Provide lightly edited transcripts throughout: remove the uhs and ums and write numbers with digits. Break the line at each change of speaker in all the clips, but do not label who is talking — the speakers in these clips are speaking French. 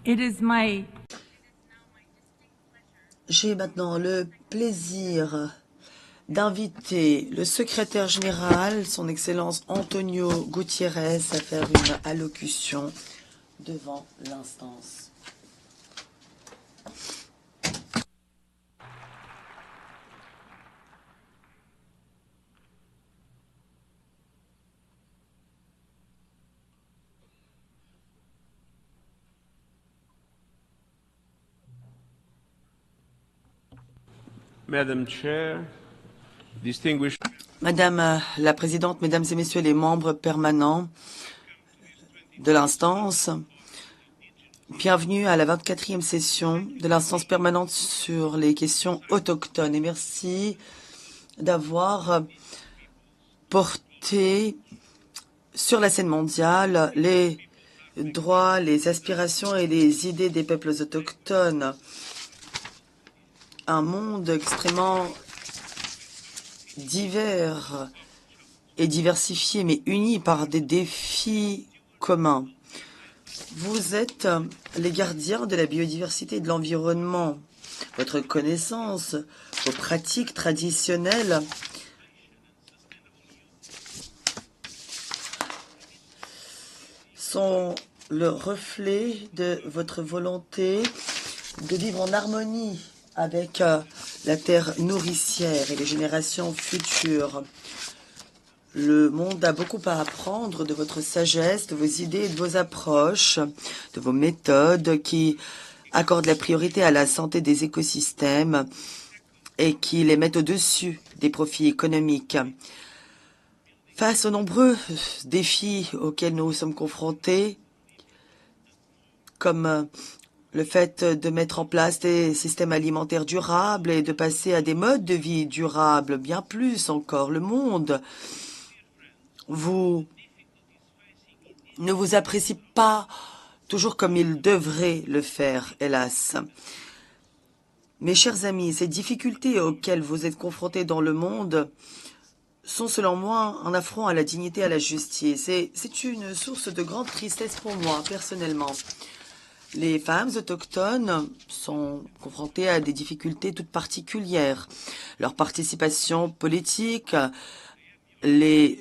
It is my
J'ai maintenant le plaisir d'inviter le secrétaire général, son Excellence Antonio Gutiérrez, à faire une allocution devant l'instance.
Madam Chair, distinguished
Madame la Présidente, Mesdames et Messieurs les membres permanents de l'instance, bienvenue à la 24e session de l'instance permanente sur les questions autochtones et merci d'avoir porté sur la scène mondiale les droits, les aspirations et les idées des peuples autochtones. Un monde extrêmement divers et diversifié, mais uni par des défis communs. Vous êtes les gardiens de la biodiversité et de l'environnement. Votre connaissance, vos pratiques traditionnelles sont le reflet de votre volonté de vivre en harmonie avec la terre nourricière et les générations futures. Le monde a beaucoup à apprendre de votre sagesse, de vos idées et de vos approches, de vos méthodes qui accordent la priorité à la santé des écosystèmes et qui les mettent au-dessus des profits économiques. Face aux nombreux défis auxquels nous sommes confrontés, comme le fait de mettre en place des systèmes alimentaires durables et de passer à des modes de vie durables, bien plus encore, le monde ne vous apprécie pas toujours comme il devrait le faire, hélas. Mes chers amis, ces difficultés auxquelles vous êtes confrontés dans le monde sont selon moi un affront à la dignité et à la justice. C'est une source de grande tristesse pour moi, personnellement. Les femmes autochtones sont confrontées à des difficultés toutes particulières. Leur participation politique, les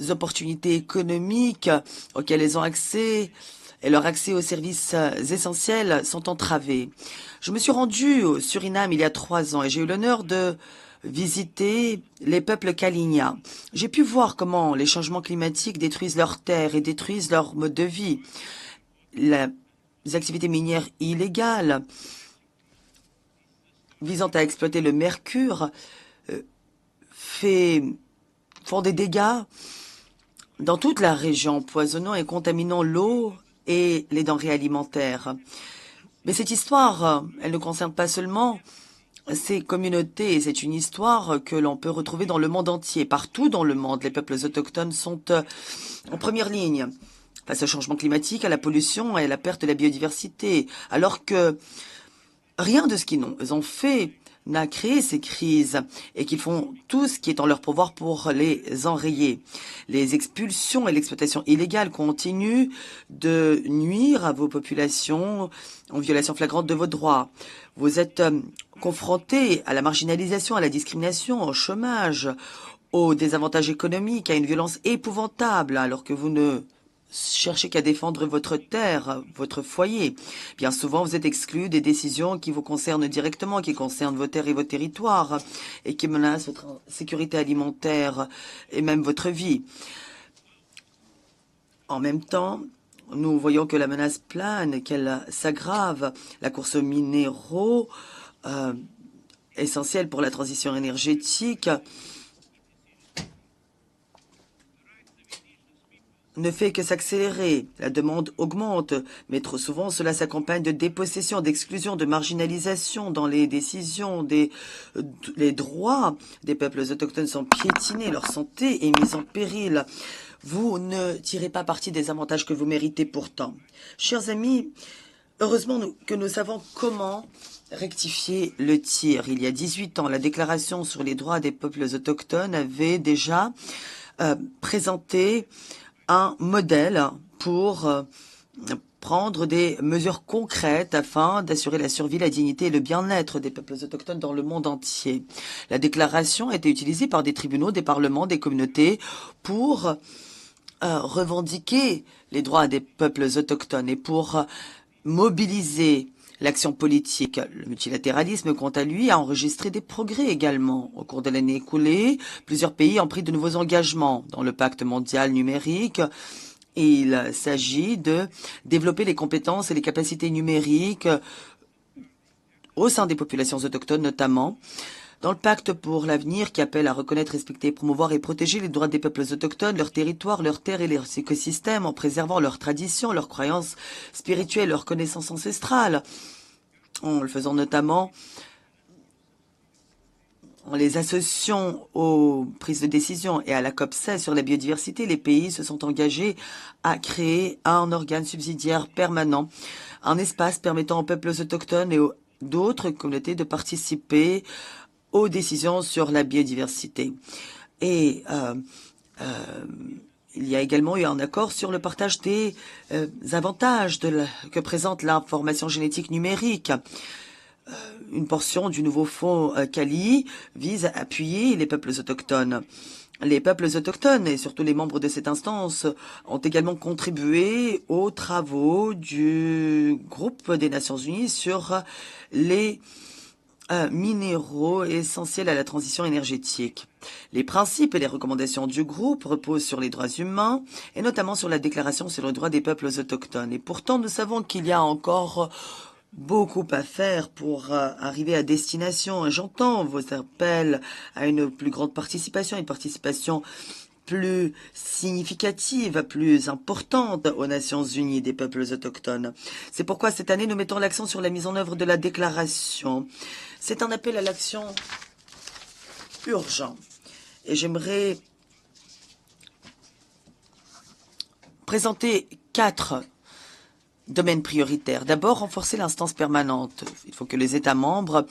opportunités économiques auxquelles elles ont accès et leur accès aux services essentiels sont entravés. Je me suis rendue au Suriname il y a 3 ans et j'ai eu l'honneur de visiter les peuples Kalinia. J'ai pu voir comment les changements climatiques détruisent leurs terres et détruisent leur mode de vie. Les activités minières illégales visant à exploiter le mercure font des dégâts dans toute la région, empoisonnant et contaminant l'eau et les denrées alimentaires. Mais cette histoire, elle ne concerne pas seulement ces communautés, c'est une histoire que l'on peut retrouver dans le monde entier. Partout dans le monde, les peuples autochtones sont en première ligne face au changement climatique, à la pollution et à la perte de la biodiversité, alors que rien de ce qu'ils ont fait n'a créé ces crises et qu'ils font tout ce qui est en leur pouvoir pour les enrayer. Les expulsions et l'exploitation illégale continuent de nuire à vos populations en violation flagrante de vos droits. Vous êtes confrontés à la marginalisation, à la discrimination, au chômage, aux désavantages économiques, à une violence épouvantable, alors que vous ne cherchez qu'à défendre votre terre, votre foyer. Bien souvent, vous êtes exclus des décisions qui vous concernent directement, qui concernent vos terres et vos territoires, et qui menacent votre sécurité alimentaire et même votre vie. En même temps, nous voyons que la menace plane, qu'elle s'aggrave. La course aux minéraux, essentielle pour la transition énergétique, ne fait que s'accélérer. La demande augmente, mais trop souvent cela s'accompagne de dépossession, d'exclusion, de marginalisation dans les décisions. Les droits des peuples autochtones sont piétinés, leur santé est mise en péril. Vous ne tirez pas parti des avantages que vous méritez pourtant. Chers amis, heureusement que nous savons comment rectifier le tir. Il y a 18 ans, la Déclaration sur les droits des peuples autochtones avait déjà présenté un modèle pour prendre des mesures concrètes afin d'assurer la survie, la dignité et le bien-être des peuples autochtones dans le monde entier. La déclaration a été utilisée par des tribunaux, des parlements, des communautés pour revendiquer les droits des peuples autochtones et pour mobiliser l'action politique. Le multilatéralisme, quant à lui, a enregistré des progrès également. Au cours de l'année écoulée, plusieurs pays ont pris de nouveaux engagements dans le pacte mondial numérique. Il s'agit de développer les compétences et les capacités numériques au sein des populations autochtones notamment. Dans le pacte pour l'avenir qui appelle à reconnaître, respecter, promouvoir et protéger les droits des peuples autochtones, leurs territoires, leurs terres et leurs écosystèmes en préservant leurs traditions, leurs croyances spirituelles, leurs connaissances ancestrales, en le faisant notamment en les associant aux prises de décision et à la COP16 sur la biodiversité, les pays se sont engagés à créer un organe subsidiaire permanent, un espace permettant aux peuples autochtones et aux d'autres communautés de participer aux décisions sur la biodiversité. Et il y a également eu un accord sur le partage des avantages que présente l'information génétique numérique. Une portion du nouveau fonds Cali vise à appuyer les peuples autochtones. Les peuples autochtones et surtout les membres de cette instance ont également contribué aux travaux du groupe des Nations Unies sur les minéraux essentiels à la transition énergétique. Les principes et les recommandations du groupe reposent sur les droits humains et notamment sur la déclaration sur les droits des peuples autochtones. Et pourtant, nous savons qu'il y a encore beaucoup à faire pour arriver à destination. J'entends vos appels à une plus grande participation, une participation plus significative, plus importante aux Nations Unies des peuples autochtones. C'est pourquoi cette année, nous mettons l'accent sur la mise en œuvre de la déclaration. C'est un appel à l'action urgent. Et j'aimerais présenter 4 domaines prioritaires. D'abord, renforcer l'instance permanente. Il faut que les États membres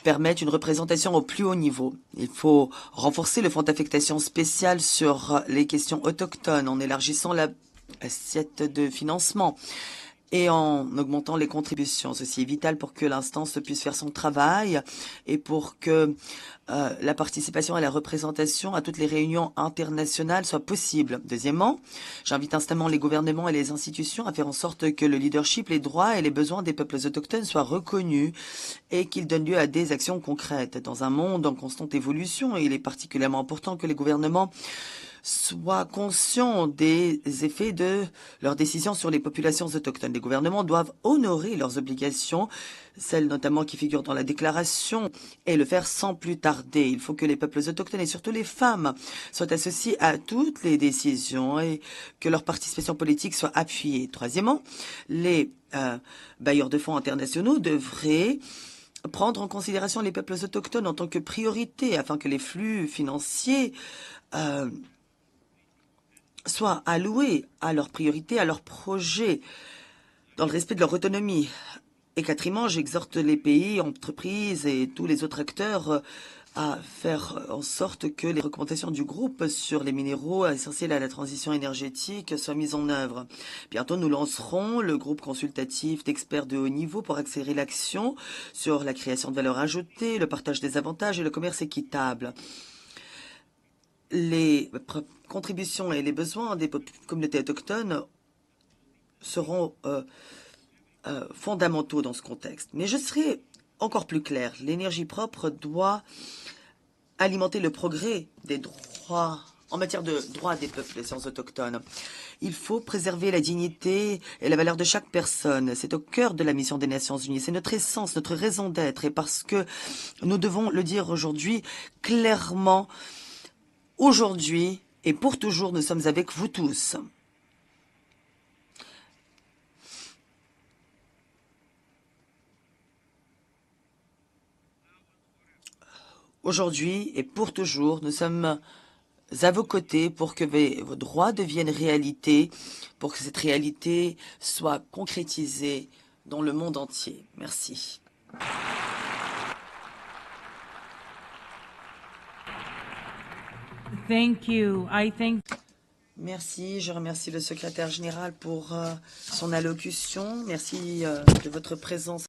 permettent une représentation au plus haut niveau. Il faut renforcer le fonds d'affectation spéciale sur les questions autochtones en élargissant l'assiette de financement et en augmentant les contributions. Ceci est vital pour que l'instance puisse faire son travail et pour que la participation et la représentation à toutes les réunions internationales soient possibles. Deuxièmement, j'invite instamment les gouvernements et les institutions à faire en sorte que le leadership, les droits et les besoins des peuples autochtones soient reconnus et qu'ils donnent lieu à des actions concrètes. Dans un monde en constante évolution, il est particulièrement important que les gouvernements soient conscients des effets de leurs décisions sur les populations autochtones. Les gouvernements doivent honorer leurs obligations, celles notamment qui figurent dans la déclaration, et le faire sans plus tarder. Il faut que les peuples autochtones et surtout les femmes soient associés à toutes les décisions et que leur participation politique soit appuyée. Troisièmement, les bailleurs de fonds internationaux devraient prendre en considération les peuples autochtones en tant que priorité afin que les flux financiers soient alloués à leurs priorités, à leurs projets, dans le respect de leur autonomie. Et quatrièmement, j'exhorte les pays, entreprises et tous les autres acteurs à faire en sorte que les recommandations du groupe sur les minéraux essentiels à la transition énergétique soient mises en œuvre. Bientôt, nous lancerons le groupe consultatif d'experts de haut niveau pour accélérer l'action sur la création de valeur ajoutée, le partage des avantages et le commerce équitable. Les contributions et les besoins des communautés autochtones seront fondamentaux dans ce contexte. Mais je serai encore plus clair. L'énergie propre doit alimenter le progrès des droits en matière de droits des peuples autochtones. Il faut préserver la dignité et la valeur de chaque personne. C'est au cœur de la mission des Nations Unies. C'est notre essence, notre raison d'être. Et parce que nous devons le dire aujourd'hui clairement, aujourd'hui et pour toujours, nous sommes avec vous tous. Aujourd'hui et pour toujours, nous sommes à vos côtés pour que vos droits deviennent réalité, pour que cette réalité soit concrétisée dans le monde entier. Merci.
Thank you.
Merci, je remercie le secrétaire général pour son allocution. Merci de votre présence.